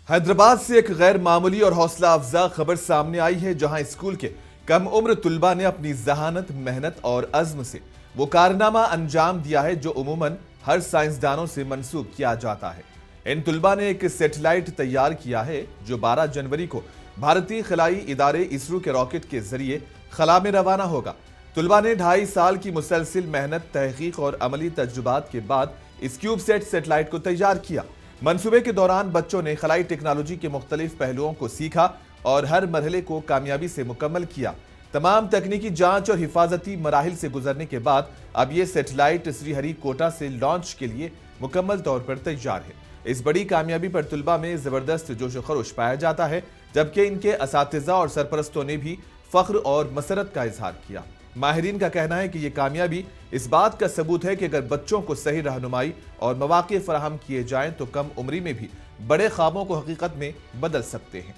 حیدرآباد سے ایک غیر معمولی اور حوصلہ افزا خبر سامنے آئی ہے، جہاں اسکول کے کم عمر طلباء نے اپنی ذہانت، محنت اور عزم سے وہ کارنامہ انجام دیا ہے جو عموماً ہر سائنسدانوں سے منسوب کیا جاتا ہے۔ ان طلباء نے ایک سیٹلائٹ تیار کیا ہے جو 12 جنوری کو بھارتی خلائی ادارے اسرو کے راکٹ کے ذریعے خلا میں روانہ ہوگا۔ طلباء نے 2.5 سال کی مسلسل محنت، تحقیق اور عملی تجربات کے بعد اس کیوب سیٹ سیٹلائٹ کو تیار کیا۔ منصوبے کے دوران بچوں نے خلائی ٹیکنالوجی کے مختلف پہلوؤں کو سیکھا اور ہر مرحلے کو کامیابی سے مکمل کیا۔ تمام تکنیکی جانچ اور حفاظتی مراحل سے گزرنے کے بعد اب یہ سیٹلائٹ سری ہری کوٹا سے لانچ کے لیے مکمل طور پر تیار ہے۔ اس بڑی کامیابی پر طلباء میں زبردست جوش و خروش پایا جاتا ہے، جبکہ ان کے اساتذہ اور سرپرستوں نے بھی فخر اور مسرت کا اظہار کیا۔ ماہرین کا کہنا ہے کہ یہ کامیابی اس بات کا ثبوت ہے کہ اگر بچوں کو صحیح رہنمائی اور مواقع فراہم کیے جائیں تو کم عمری میں بھی بڑے خوابوں کو حقیقت میں بدل سکتے ہیں۔